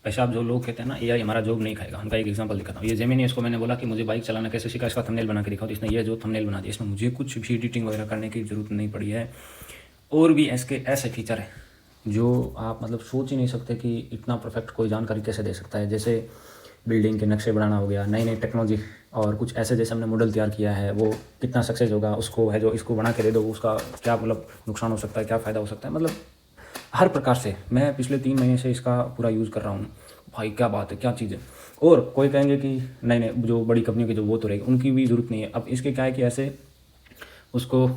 पेशाब जो लोग कहते हैं ना एआई हमारा जॉब नहीं खाएगा, उनका एक एग्जांपल दिखाता हूँ। ये जेमिनी, इसको मैंने बोला कि मुझे बाइक चलाना कैसे सीखा, इसका थंबनेल बना के दिखाओ, तो इसने ये जो थंबनेल बना दिया, इसमें मुझे कुछ भी एडिटिंग वगैरह करने की ज़रूरत नहीं पड़ी है। और भी इसके ऐसे फीचर हैं जो आप मतलब सोच ही नहीं सकते कि इतना परफेक्ट कोई जानकारी कैसे दे सकता है। जैसे बिल्डिंग के नक्शे बनाना हो गया, नई नई टेक्नोलॉजी, और कुछ ऐसे जैसे हमने मॉडल तैयार किया है वो कितना सक्सेस होगा, उसको है जो इसको बना के दे दो उसका क्या मतलब नुकसान हो सकता है, क्या फ़ायदा हो सकता है, मतलब हर प्रकार से। मैं पिछले 3 महीने से इसका पूरा यूज़ कर रहा हूँ। भाई क्या बात है, क्या चीज़ है। और कोई कहेंगे कि नहीं नहीं जो बड़ी कंपनियों की जो वो तो रहेगी, उनकी भी ज़रूरत नहीं है। अब इसके क्या है कि ऐसे उसको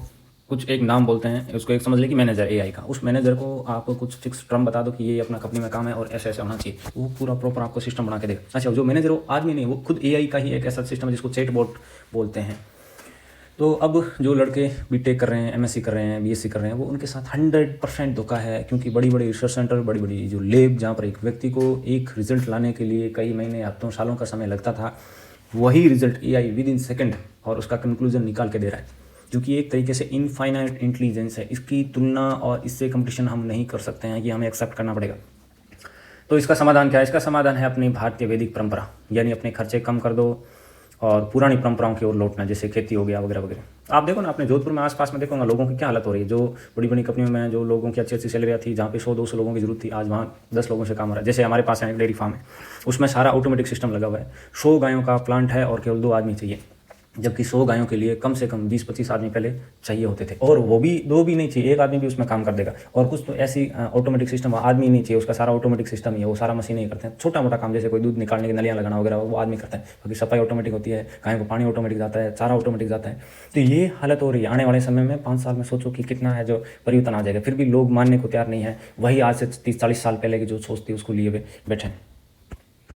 कुछ एक नाम बोलते हैं, उसको एक समझ ले कि मैनेजर एआई का, उस मैनेजर को आप कुछ फिक्स टर्म बता दो कि ये अपना कंपनी में काम है और ऐसे ऐसे होना चाहिए, वो पूरा प्रॉपर आपको सिस्टम बना के देगा। अच्छा, जो मैनेजर वो आदमी नहीं, वो खुद एआई का ही एक ऐसा सिस्टम है जिसको चैट बॉट बोलते हैं। तो अब जो लड़के बीटेक कर रहे हैं, एमएससी कर रहे हैं, बीएससी कर रहे हैं, वो उनके साथ 100% धोखा है, क्योंकि बड़ी बड़ी रिसर्च सेंटर, बड़ी बड़ी जो लैब जहाँ पर एक व्यक्ति को एक रिजल्ट लाने के लिए कई महीने, हफ्तों, सालों का समय लगता था, वही result AI with in second और उसका कंक्लूजन निकाल के दे रहा है, जो कि एक तरीके से इनफाइनाइट इंटेलिजेंस है। इसकी तुलना और इससे कंपटीशन हम नहीं कर सकते हैं, ये हमें एक्सेप्ट करना पड़ेगा। तो इसका समाधान क्या है? इसका समाधान है अपनी भारतीय वैदिक परंपरा, यानी अपने खर्चे कम कर दो और पुरानी परंपराओं की ओर लौटना, जैसे खेती हो गया वगैरह वगैरह। आप देखो ना, अपने जोधपुर में आसपास में देखो ना, लोगों की क्या हालत हो रही है। जो बड़ी बड़ी कंपनियों में जो लोगों की अच्छी अच्छी सैलरियाँ थी, जहाँ पे 100-200 लोगों की जरूरत थी, आज वहाँ 10 लोगों से काम हो रहा है। जैसे हमारे पास है एक डेयरी फार्म है, उसमें सारा ऑटोमेटिक सिस्टम लगा हुआ है। 100 गायों का प्लांट है और केवल 2 आदमी चाहिए, जबकि 100 गायों के लिए कम से कम 20-25 आदमी पहले चाहिए होते थे, और वो भी 2 भी नहीं चाहिए, 1 आदमी भी उसमें काम कर देगा। और कुछ तो ऐसी ऑटोमेटिक सिस्टम, आदमी नहीं चाहिए उसका, सारा ऑटोमेटिक सिस्टम ही है, वो सारा मशीन ही करते हैं। छोटा मोटा काम जैसे कोई दूध निकालने की नलियाँ लगाना वगैरह वो आदमी करता है, बाकी सफाई ऑटोमेटिक होती है, गायों को पानी ऑटोमेटिक जाता है, चारा ऑटोमेटिक जाता है। तो ये हालत हो रही है। आने वाले समय में 5 साल में सोचो कि कितना है जो परिवर्तन आ जाएगा। फिर भी लोग मानने को तैयार नहीं है, वही आज से 30-40 साल पहले की जो सोच थी उसको लिए बैठे हैं।